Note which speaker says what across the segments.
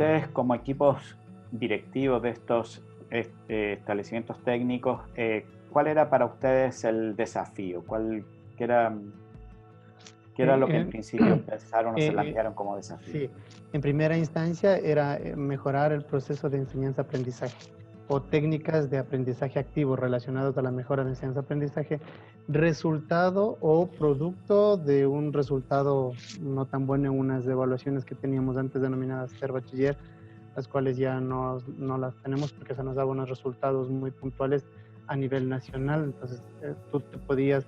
Speaker 1: ustedes como equipos directivos de estos establecimientos técnicos, ¿cuál era para ustedes el desafío? ¿Qué era, qué era
Speaker 2: Eh,
Speaker 1: lo que en principio pensaron o se
Speaker 2: eh,
Speaker 1: plantearon como desafío?
Speaker 2: sí, en primera instancia era mejorar el proceso de enseñanza-aprendizaje o técnicas de aprendizaje activo relacionados a la mejora de enseñanza-aprendizaje, resultado o producto de un resultado no tan bueno en unas evaluaciones que teníamos antes denominadas ser bachiller, las cuales ya no las tenemos porque se nos daba unos resultados muy puntuales a nivel nacional. Entonces, tú te podías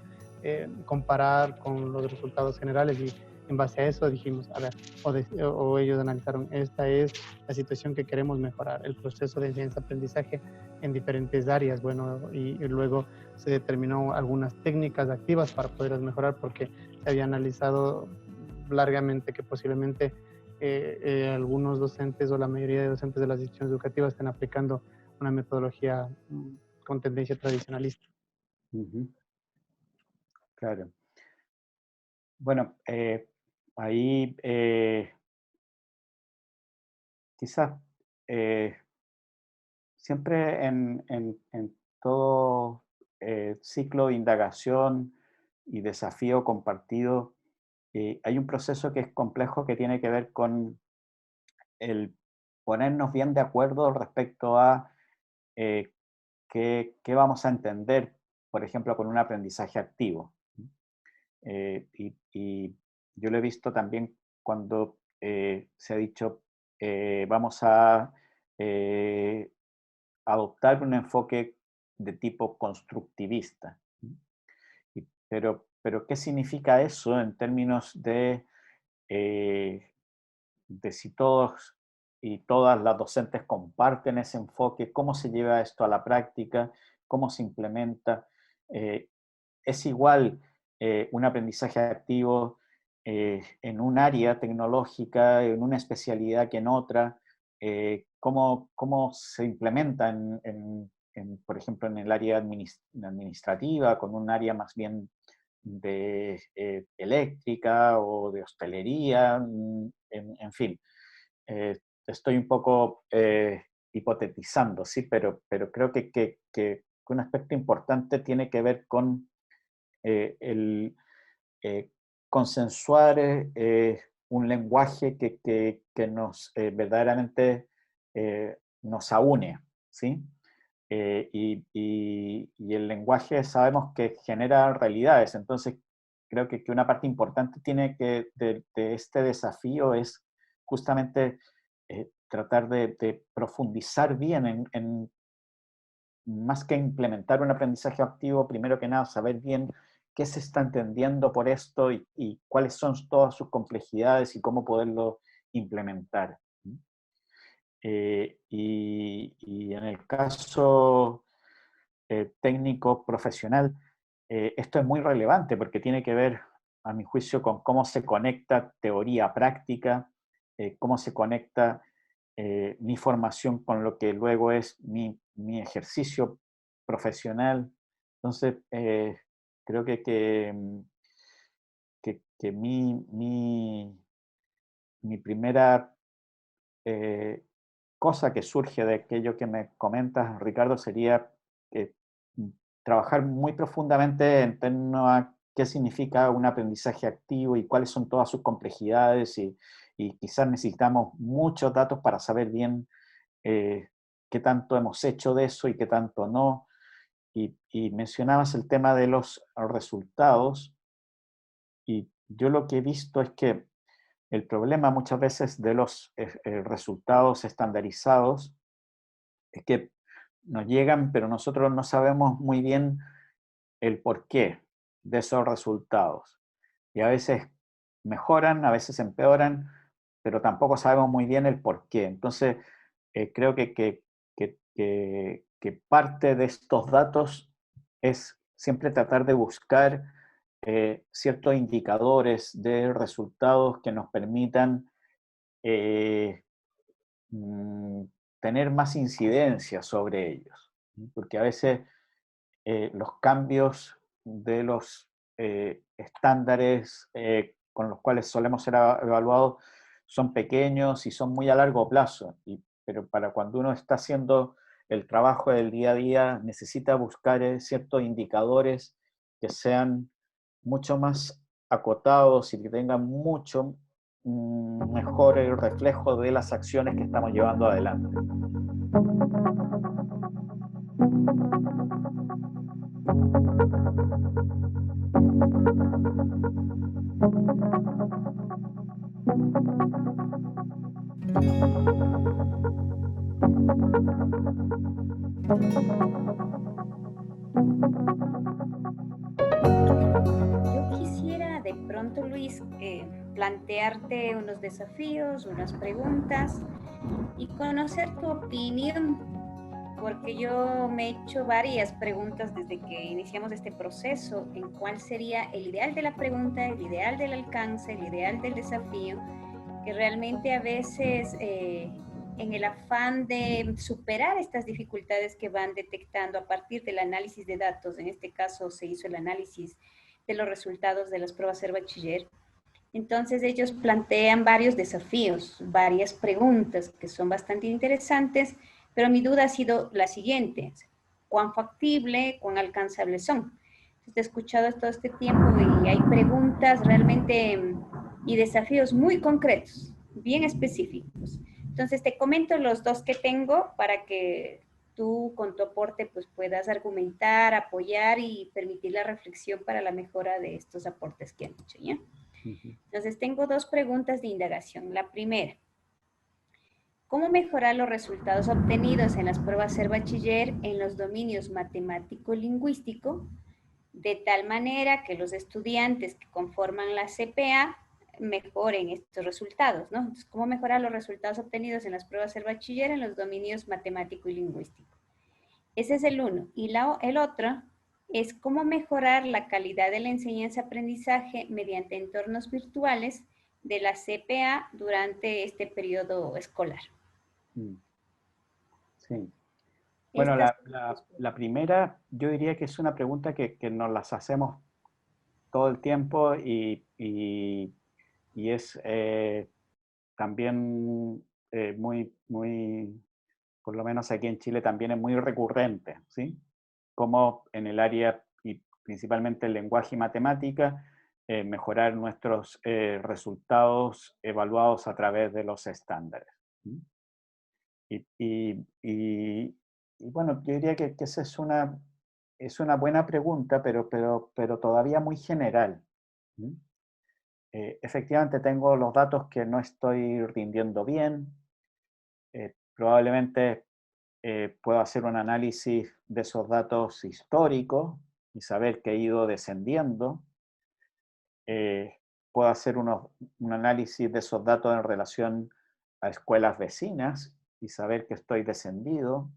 Speaker 2: comparar con los resultados generales y en base a eso dijimos, a ver, o ellos analizaron, esta es la situación que queremos mejorar, el proceso de enseñanza-aprendizaje en diferentes áreas. Bueno, y luego se determinó algunas técnicas activas para poderlas mejorar porque se había analizado largamente que posiblemente algunos docentes o la mayoría de docentes de las instituciones educativas están aplicando una metodología con tendencia tradicionalista.
Speaker 1: Ujú, claro. Bueno, ahí quizás eh, siempre en todo ciclo de indagación y desafío compartido, hay un proceso que es complejo que tiene que ver con el ponernos bien de acuerdo respecto a eh, qué vamos a entender, por ejemplo, con un aprendizaje activo. Y yo lo he visto también cuando se ha dicho, vamos a eh, adoptar un enfoque de tipo constructivista. Pero, ¿qué significa eso en términos eh, de si todos y todas las docentes comparten ese enfoque? ¿Cómo se lleva esto a la práctica? ¿Cómo se implementa? Eh, ¿Es igual un aprendizaje activo en un área tecnológica, en una especialidad que en otra? ¿Cómo se implementa por ejemplo, en el área administrativa, con un área más bien de eléctrica o de hostelería? En fin, estoy un poco hipotetizando, sí, pero creo que un aspecto importante tiene que ver con el eh, consensuar un lenguaje que nos verdaderamente nos aúne, ¿sí? Y el lenguaje sabemos que genera realidades, entonces creo que una parte importante de este desafío es justamente tratar de profundizar bien más que implementar un aprendizaje activo, primero que nada, saber bien qué se está entendiendo por esto y cuáles son todas sus complejidades y cómo poderlo implementar. Y en el caso técnico profesional, esto es muy relevante porque tiene que ver, a mi juicio, con cómo se conecta teoría práctica, cómo se conecta mi formación con lo que luego es mi ejercicio profesional. Entonces, creo que mi primera eh, cosa que surge de aquello que me comentas, Ricardo, sería eh, trabajar muy profundamente en torno a qué significa un aprendizaje activo y cuáles son todas sus complejidades y quizás necesitamos muchos datos para saber bien eh, qué tanto hemos hecho de eso y qué tanto no. Y mencionabas el tema de los resultados y yo lo que he visto es que el problema muchas veces de los resultados estandarizados es que nos llegan, pero nosotros no sabemos muy bien el porqué de esos resultados. Y a veces mejoran, a veces empeoran, pero tampoco sabemos muy bien el porqué. Entonces, creo que parte de estos datos es siempre tratar de buscar ciertos indicadores de resultados que nos permitan eh, mm, tener más incidencia sobre ellos, ¿sí? Porque a veces los cambios de los estándares con los cuales solemos ser evaluados son pequeños y son muy a largo plazo, pero para cuando uno está haciendo el trabajo del día a día necesita buscar ciertos indicadores que sean mucho más acotados y que tengan mucho mejor reflejo de las acciones que estamos llevando adelante.
Speaker 3: Yo quisiera de pronto, Luis, plantearte unos desafíos, unas preguntas y conocer tu opinión, porque yo me he hecho varias preguntas desde que iniciamos este proceso en cuál sería el ideal de la pregunta, el ideal del alcance, el ideal del desafío, que realmente a veces en el afán de superar estas dificultades que van detectando a partir del análisis de datos, en este caso se hizo el análisis de los resultados de las pruebas Ser Bachiller, entonces ellos plantean varios desafíos, varias preguntas que son bastante interesantes, pero mi duda ha sido la siguiente: ¿cuán factible, cuán alcanzables son? Te he escuchado todo este tiempo y hay preguntas realmente y desafíos muy concretos, bien específicos. Entonces te comento los dos que tengo para que tú con tu aporte pues puedas argumentar, apoyar y permitir la reflexión para la mejora de estos aportes que han hecho, ¿ya? Entonces, tengo dos preguntas de indagación. La primera, ¿cómo mejorar los resultados obtenidos en las pruebas Ser Bachiller en los dominios matemático-lingüístico, de tal manera que los estudiantes que conforman la CPA mejoren estos resultados, ¿no? Entonces, ¿cómo mejorar los resultados obtenidos en las pruebas Ser Bachiller en los dominios matemático y lingüístico? Ese es el uno. Y el otro es cómo mejorar la calidad de la enseñanza-aprendizaje mediante entornos virtuales de la CPA durante este periodo escolar.
Speaker 1: Sí. Bueno, la primera yo diría que es una pregunta que nos las hacemos todo el tiempo y es también muy, por lo menos aquí en Chile también es muy recurrente, ¿sí? Como en el área y principalmente el lenguaje y matemática, mejorar nuestros resultados evaluados a través de los estándares. ¿Sí? Y bueno, yo diría que esa es una buena pregunta, pero todavía muy general. ¿Sí? Efectivamente tengo los datos que no estoy rindiendo bien. Probablemente puedo hacer un análisis de esos datos históricos y saber que he ido descendiendo. Puedo hacer un análisis de esos datos en relación a escuelas vecinas y saber que estoy descendido.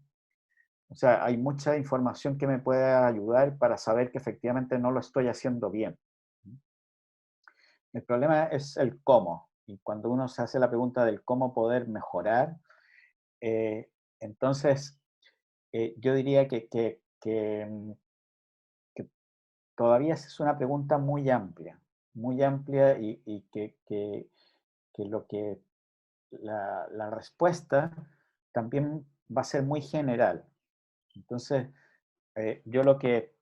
Speaker 1: O sea, hay mucha información que me puede ayudar para saber que efectivamente no lo estoy haciendo bien. El problema es el cómo. Y cuando uno se hace la pregunta del cómo poder mejorar, entonces yo diría que todavía es una pregunta muy amplia y que lo que la respuesta también va a ser muy general. Entonces, yo lo que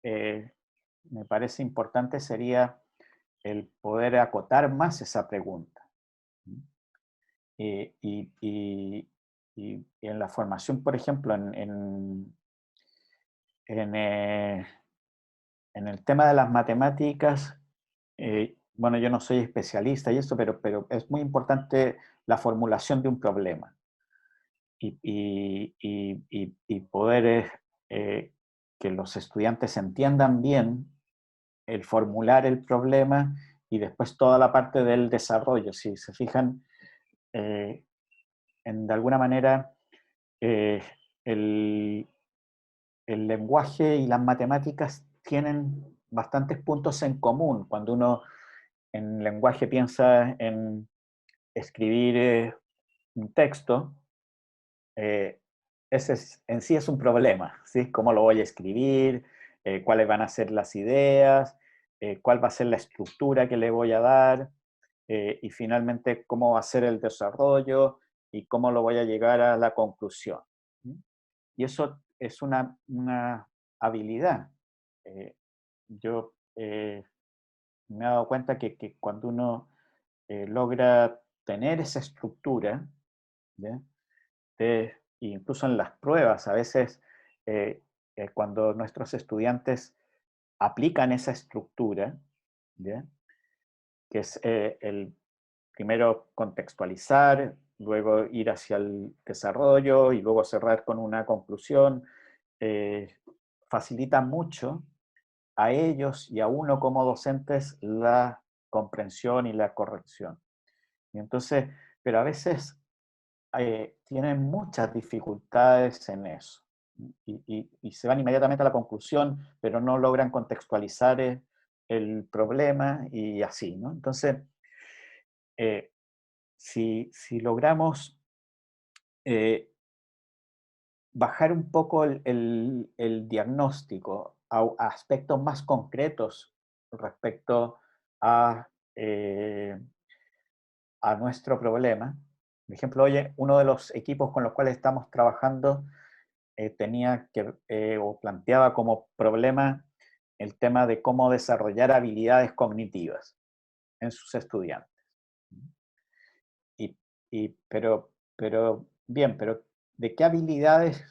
Speaker 1: me parece importante sería el poder acotar más esa pregunta. Y, y- y- y en la formación, por ejemplo, en, en el tema de las matemáticas, bueno, yo no soy especialista y esto, pero es muy importante la formulación de un problema y poder que los estudiantes entiendan bien el formular el problema y después toda la parte del desarrollo. Si se fijan, eh, de alguna manera, eh, el, el lenguaje y las matemáticas tienen bastantes puntos en común. Cuando uno en lenguaje piensa en escribir un texto, ese en sí es un problema, ¿sí? ¿Cómo lo voy a escribir? ¿Cuáles van a ser las ideas? ¿Cuál va a ser la estructura que le voy a dar? y finalmente cómo va a ser el desarrollo y cómo lo voy a llegar a la conclusión. Y eso es una habilidad. Yo me he dado cuenta que cuando uno logra tener esa estructura, ¿ya? Incluso en las pruebas, a veces cuando nuestros estudiantes aplican esa estructura, ¿ya? Que es el primero contextualizar, luego ir hacia el desarrollo y luego cerrar con una conclusión, eh, facilita mucho a ellos y a uno como docentes la comprensión y la corrección. Y entonces, pero a veces tienen muchas dificultades en eso. Y se van inmediatamente a la conclusión, pero no logran contextualizar el problema y así, ¿no? Entonces, eh, si logramos eh, bajar un poco el diagnóstico a aspectos más concretos respecto a, eh, a nuestro problema. Por ejemplo, oye, uno de los equipos con los cuales estamos trabajando tenía que, o planteaba como problema el tema de cómo desarrollar habilidades cognitivas en sus estudiantes. Y, pero, ¿de qué habilidades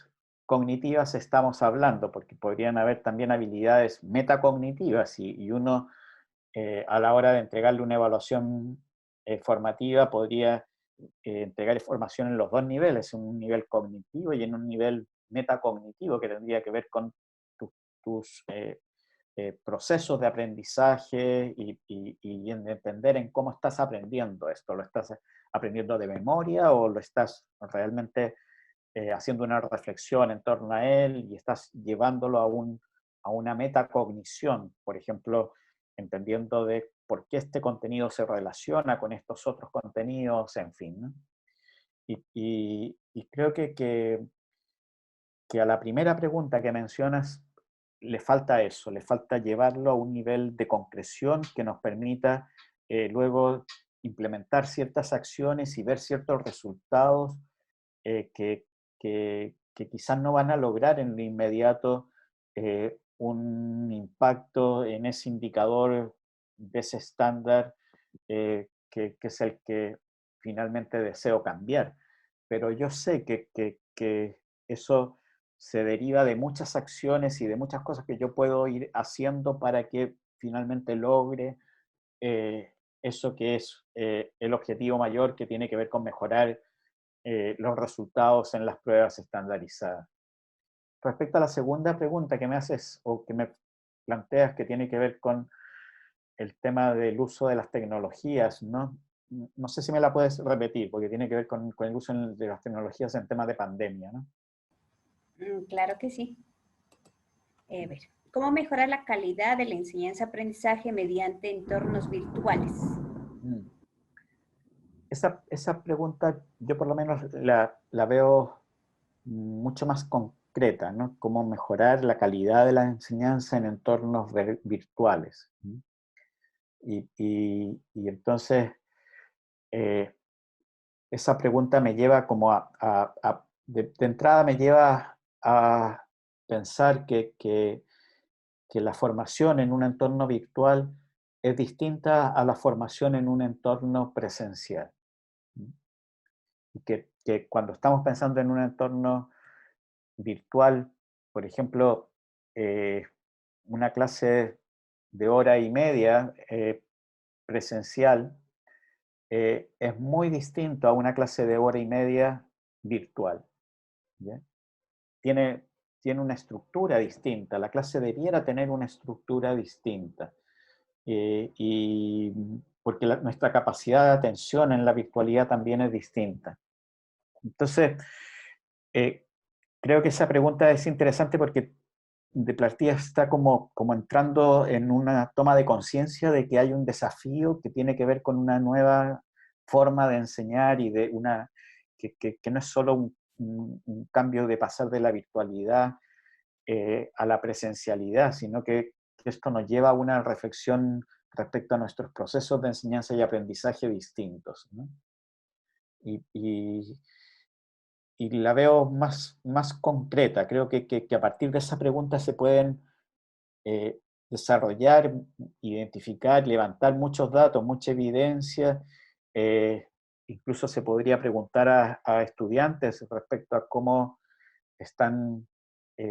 Speaker 1: cognitivas estamos hablando? Porque podrían haber también habilidades metacognitivas y uno a la hora de entregarle una evaluación formativa podría entregar información en los dos niveles, en un nivel cognitivo y en un nivel metacognitivo que tendría que ver con tus procesos de aprendizaje y en entender en cómo estás aprendiendo esto. ¿Lo estás aprendiendo de memoria o lo estás realmente haciendo una reflexión en torno a él y estás llevándolo a una metacognición? Por ejemplo, entendiendo de por qué este contenido se relaciona con estos otros contenidos, en fin, ¿no? Y creo que a la primera pregunta que mencionas le falta eso, le falta llevarlo a un nivel de concreción que nos permita luego implementar ciertas acciones y ver ciertos resultados que quizás no van a lograr en lo inmediato un impacto en ese indicador de ese estándar que es el que finalmente deseo cambiar. Pero yo sé que eso se deriva de muchas acciones y de muchas cosas que yo puedo ir haciendo para que finalmente logre eso que es el objetivo mayor que tiene que ver con mejorar los resultados en las pruebas estandarizadas. Respecto a la segunda pregunta que me haces o que me planteas que tiene que ver con el tema del uso de las tecnologías, ¿no? No sé si me la puedes repetir, porque tiene que ver con el uso de las tecnologías en temas de pandemia, ¿no?
Speaker 3: Claro que sí. Ver, ¿cómo mejorar la calidad de la enseñanza-aprendizaje mediante entornos virtuales?
Speaker 1: Mm. Esa pregunta yo por lo menos la veo mucho más concreta, ¿no? Cómo mejorar la calidad de la enseñanza en entornos virtuales. Y entonces, eh, esa pregunta me lleva como de entrada me lleva a pensar que la formación en un entorno virtual es distinta a la formación en un entorno presencial. Y que cuando estamos pensando en un entorno virtual, por ejemplo, una clase de hora y media presencial es muy distinto a una clase de hora y media virtual. ¿Ya? Tiene, tiene una estructura distinta, la clase debiera tener una estructura distinta. Y porque nuestra capacidad de atención en la virtualidad también es distinta. Entonces, eh, creo que esa pregunta es interesante porque de partida está como entrando en una toma de conciencia de que hay un desafío que tiene que ver con una nueva forma de enseñar y de que no es solo un cambio de pasar de la virtualidad a la presencialidad, sino que esto nos lleva a una reflexión respecto a nuestros procesos de enseñanza y aprendizaje distintos, ¿no? Y, y- y la veo más concreta. Creo que a partir de esa pregunta se pueden desarrollar, identificar, levantar muchos datos, mucha evidencia. eh, Incluso se podría preguntar a estudiantes respecto a cómo están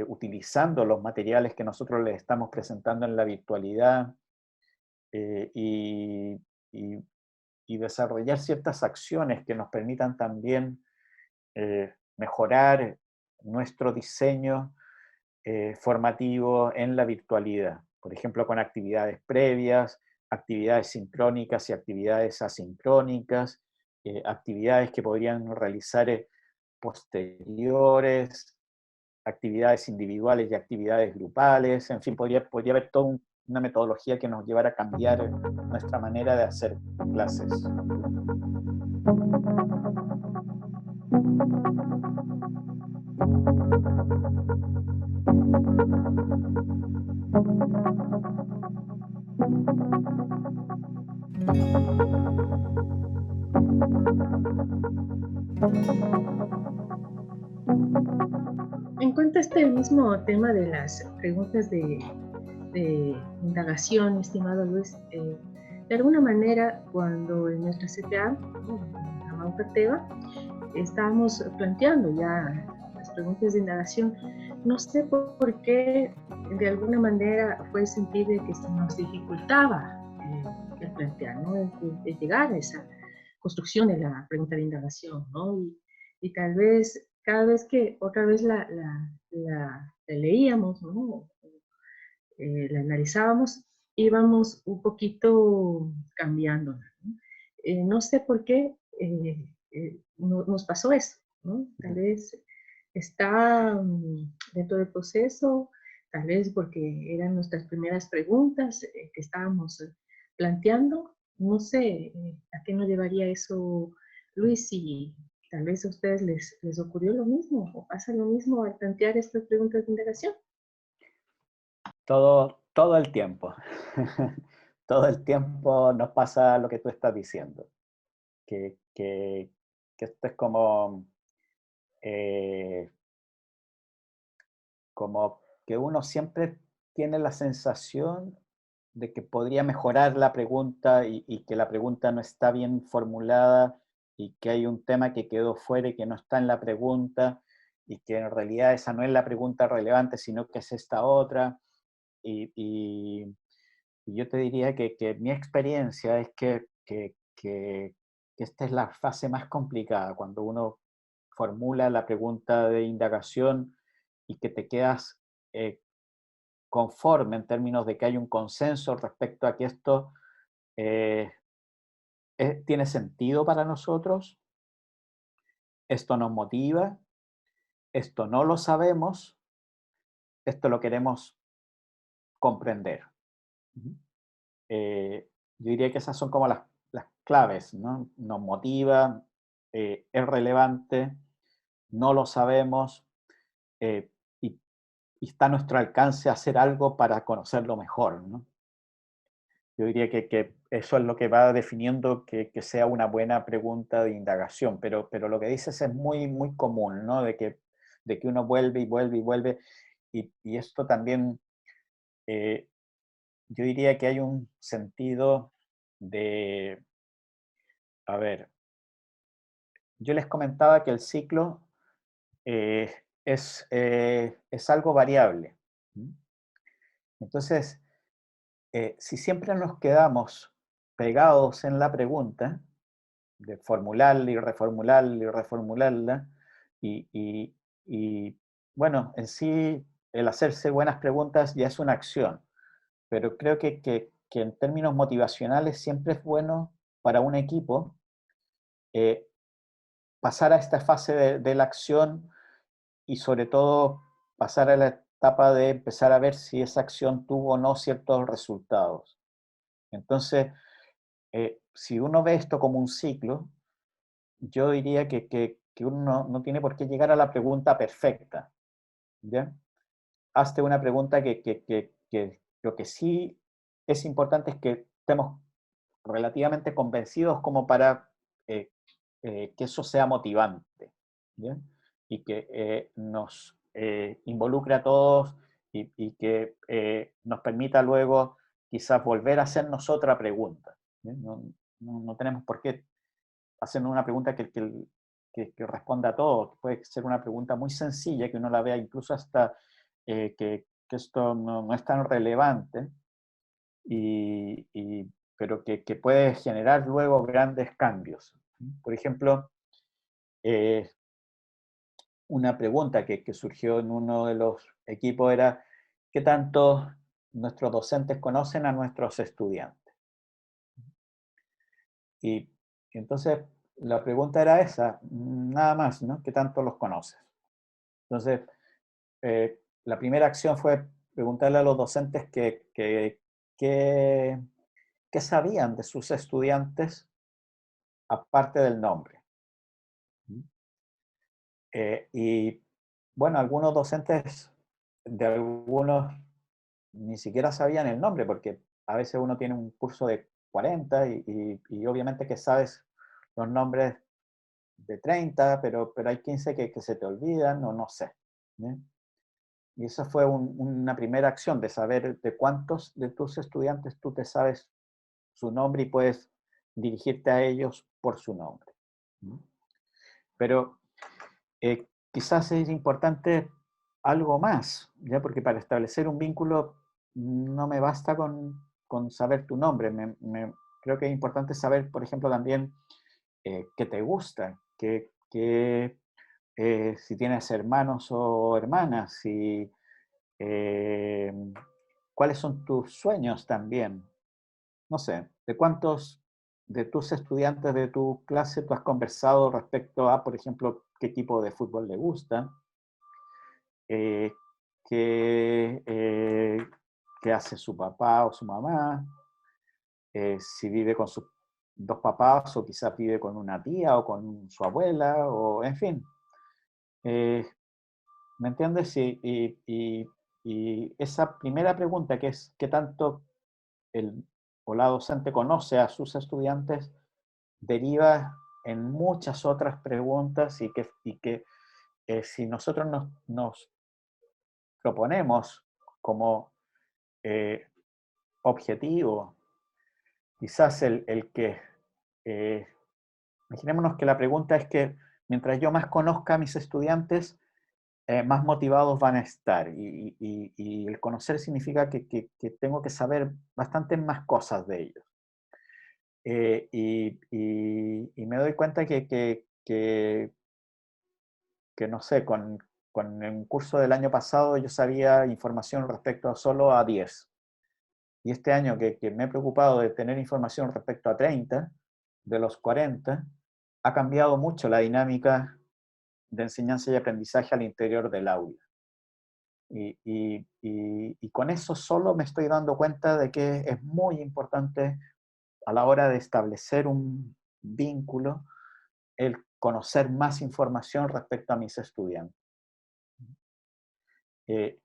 Speaker 1: utilizando los materiales que nosotros les estamos presentando en la virtualidad, eh, y, y- y desarrollar ciertas acciones que nos permitan también mejorar nuestro diseño formativo en la virtualidad. Por ejemplo, con actividades previas, actividades sincrónicas y actividades asincrónicas, actividades que podrían realizar posteriores, actividades individuales y actividades grupales. En fin, podría haber toda una metodología que nos llevara a cambiar nuestra manera de hacer clases.
Speaker 4: En cuanto a este mismo tema de las preguntas de indagación, estimado Luis, de alguna manera, cuando en nuestra CTA, en la Mautateva, estábamos planteando ya las preguntas de indagación, no sé por qué de alguna manera fue sentir que se nos dificultaba el plantear, ¿no? El llegar a esa construcción de la pregunta de indagación, ¿no? Y tal vez cada vez que otra vez la leíamos, ¿no? La analizábamos, íbamos un poquito cambiándola, ¿no? No sé por qué nos pasó eso, ¿no? Tal vez está dentro del proceso, tal vez porque eran nuestras primeras preguntas que estábamos planteando. No sé a qué nos llevaría eso, Luis, y tal vez a ustedes les ocurrió lo mismo o pasa lo mismo al plantear estas preguntas de indagación.
Speaker 1: Todo el tiempo. Todo el tiempo nos pasa lo que tú estás diciendo. Que esto es eh, como que uno siempre tiene la sensación de que podría mejorar la pregunta y que la pregunta no está bien formulada y que hay un tema que quedó fuera y que no está en la pregunta y que en realidad esa no es la pregunta relevante, sino que es esta otra. Y yo te diría que mi experiencia es que esta es la fase más complicada, cuando uno formula la pregunta de indagación y que te quedas eh, conforme en términos de que hay un consenso respecto a que esto eh, tiene sentido para nosotros, esto nos motiva, esto no lo sabemos, esto lo queremos comprender. Ujú. Yo diría que esas son como las claves, ¿no? Nos motiva, es relevante, no lo sabemos, eh, y, y está a nuestro alcance hacer algo para conocerlo mejor, ¿no? Yo diría que eso es lo que va definiendo que sea una buena pregunta de indagación, pero lo que dices es muy común, ¿no? De que uno vuelve y vuelve y vuelve, y esto también, eh, yo diría que hay un sentido de, a ver, yo les comentaba que el ciclo es algo variable. ¿Mm? Entonces, si siempre nos quedamos pegados en la pregunta, de formularla y reformularla y reformularla, y, y- y, bueno, en sí el hacerse buenas preguntas ya es una acción, pero creo que en términos motivacionales siempre es bueno para un equipo eh, pasar a esta fase de la acción y sobre todo pasar a la etapa de empezar a ver si esa acción tuvo o no ciertos resultados. Entonces, si uno ve esto como un ciclo, yo diría que uno no tiene por qué llegar a la pregunta perfecta, ¿ya? Hazte una pregunta que lo que sí es importante es que estemos relativamente convencidos como para que eso sea motivante, ¿bien? Y que nos involucre a todos y que nos permita luego quizás volver a hacernos otra pregunta. No tenemos por qué hacernos una pregunta que responda a todo. Puede ser una pregunta muy sencilla que uno la vea incluso hasta que esto no es tan relevante, pero que puede generar luego grandes cambios. Por ejemplo, una pregunta que surgió en uno de los equipos era: ¿qué tanto nuestros docentes conocen a nuestros estudiantes? Y entonces la pregunta era esa, nada más, ¿no? ¿Qué tanto los conoces? Entonces, la primera acción fue preguntarle a los docentes qué sabían de sus estudiantes aparte del nombre. Y bueno, algunos docentes de algunos ni siquiera sabían el nombre, porque a veces uno tiene un curso de 40 y obviamente que sabes los nombres de 30, pero hay 15 que se te olvidan o no sé. ¿Sí? Y esa fue una primera acción de saber de cuántos de tus estudiantes tú te sabes su nombre y puedes dirigirte a ellos por su nombre. ¿Sí? Pero quizás es importante algo más, ¿ya? Porque para establecer un vínculo no me basta con saber tu nombre. Creo que es importante saber, por ejemplo, también qué te gusta, si tienes hermanos o hermanas, eh, cuáles son tus sueños también. No sé, ¿de cuántos de tus estudiantes de tu clase tú has conversado respecto a, por ejemplo, qué tipo de fútbol le gusta? eh, qué, eh, qué hace su papá o su mamá, si vive con sus dos papás o quizás vive con una tía o con su abuela, o en fin. Eh, ¿Me entiendes? Y esa primera pregunta, que es qué tanto el o la docente conoce a sus estudiantes, deriva en muchas otras preguntas y que si nosotros nos proponemos como eh, objetivo, quizás el que, eh, imaginémonos que la pregunta es que mientras yo más conozca a mis estudiantes, más motivados van a estar. Y el conocer significa que tengo que saber bastante más cosas de ellos. Y me doy cuenta que no sé, con un curso del año pasado yo sabía información respecto a solo a 10. Y este año que me he preocupado de tener información respecto a 30, de los 40, ha cambiado mucho la dinámica de enseñanza y aprendizaje al interior del aula. Y con eso solo me estoy dando cuenta de que es muy importante a la hora de establecer un vínculo, el conocer más información respecto a mis estudiantes. Eh,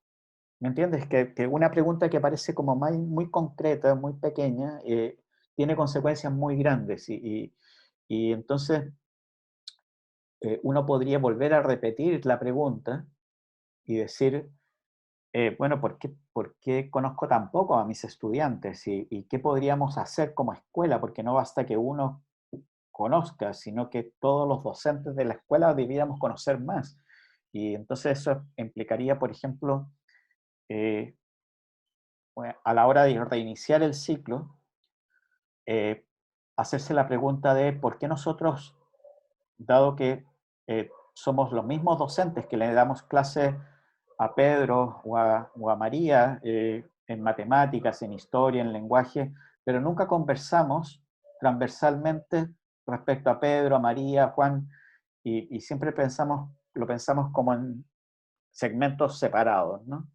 Speaker 1: ¿Me entiendes? Que una pregunta que parece como muy concreta, muy pequeña, tiene consecuencias muy grandes. Y entonces uno podría volver a repetir la pregunta y decir, bueno, por qué conozco tan poco a mis estudiantes? ¿Y qué podríamos hacer como escuela? Porque no basta que uno conozca, sino que todos los docentes de la escuela debiéramos conocer más. Y entonces eso implicaría, por ejemplo, eh, a la hora de reiniciar el ciclo, eh, hacerse la pregunta de por qué nosotros, dado que somos los mismos docentes que le damos clase a Pedro o a María en matemáticas, en historia, en lenguaje, pero nunca conversamos transversalmente respecto a Pedro, a María, a Juan, y siempre lo pensamos como en segmentos separados, ¿no?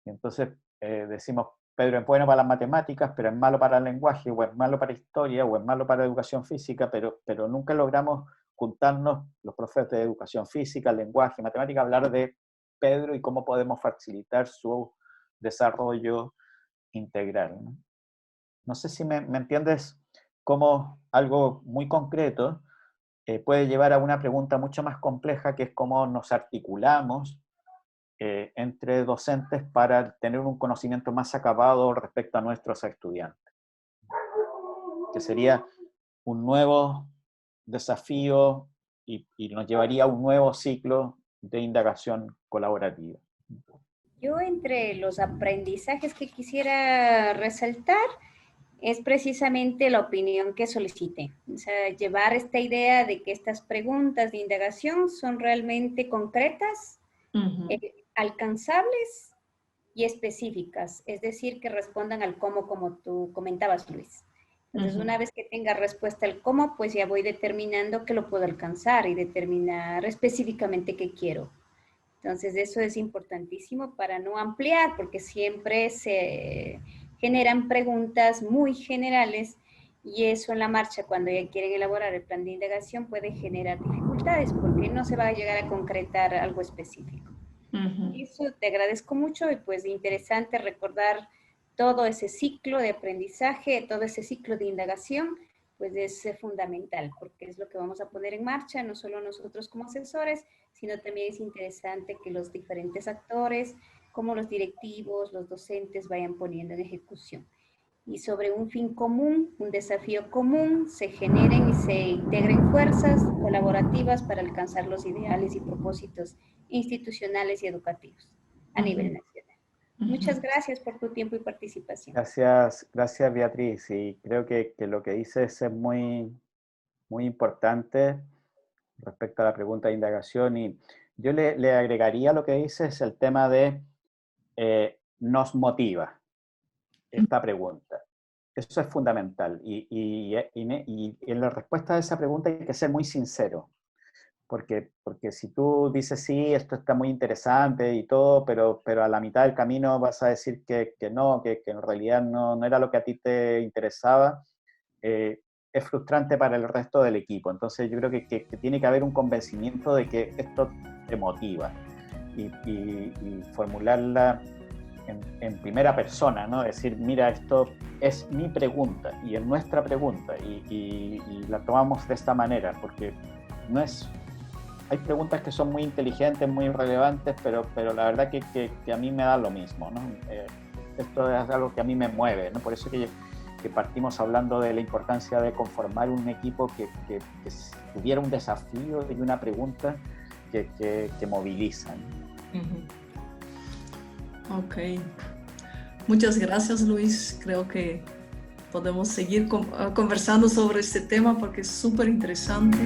Speaker 1: Y entonces decimos, Pedro es bueno para las matemáticas, pero es malo para el lenguaje, o es malo para historia, o es malo para educación física, pero nunca logramos juntarnos los profesores de educación física, lenguaje, matemática, hablar de Pedro y cómo podemos facilitar su desarrollo integral, ¿no? No sé si me entiendes cómo algo muy concreto puede llevar a una pregunta mucho más compleja, que es cómo nos articulamos entre docentes para tener un conocimiento más acabado respecto a nuestros estudiantes, que sería un nuevo desafío y nos llevaría a un nuevo ciclo de indagación colaborativa.
Speaker 3: Yo entre los aprendizajes que quisiera resaltar es precisamente la opinión que solicité. O sea, llevar esta idea de que estas preguntas de indagación son realmente concretas, alcanzables y específicas, es decir, que respondan al cómo, como tú comentabas, Luis. Entonces, una vez que tenga respuesta al cómo, pues ya voy determinando que lo puedo alcanzar y determinar específicamente qué quiero. Entonces, eso es importantísimo para no ampliar, porque siempre se generan preguntas muy generales y eso en la marcha, cuando ya quieren elaborar el plan de indagación, puede generar dificultades porque no se va a llegar a concretar algo específico. Eso te agradezco mucho y pues interesante recordar todo ese ciclo de aprendizaje, todo ese ciclo de indagación, pues es fundamental porque es lo que vamos a poner en marcha, no solo nosotros como asesores, sino también es interesante que los diferentes actores, como los directivos, los docentes, vayan poniendo en ejecución. Y sobre un fin común, un desafío común, se generen y se integren fuerzas colaborativas para alcanzar los ideales y propósitos institucionales y educativos a nivel nacional. Muchas gracias por tu tiempo y participación.
Speaker 1: Gracias, gracias Beatriz. Y creo que lo que dices es muy, muy importante respecto a la pregunta de indagación. Y yo le agregaría lo que dices, el tema de nos motiva esta pregunta. Eso es fundamental. Y en la respuesta a esa pregunta hay que ser muy sincero. Porque si tú dices, sí, esto está muy interesante y todo, pero a la mitad del camino vas a decir que no, que en realidad no era lo que a ti te interesaba, es frustrante para el resto del equipo. Entonces yo creo que tiene que haber un convencimiento de que esto te motiva y formularla en primera persona, ¿no? Decir, mira, esto es mi pregunta y es nuestra pregunta y la tomamos de esta manera, porque no es... Hay preguntas que son muy inteligentes, muy relevantes, pero la verdad que a mí me da lo mismo, ¿no? Esto es algo que a mí me mueve, ¿no? Por eso que partimos hablando de la importancia de conformar un equipo que tuviera un desafío y una pregunta que moviliza, ¿no?
Speaker 5: Ok. Muchas gracias, Luis. Creo que podemos seguir conversando sobre este tema porque es súper interesante.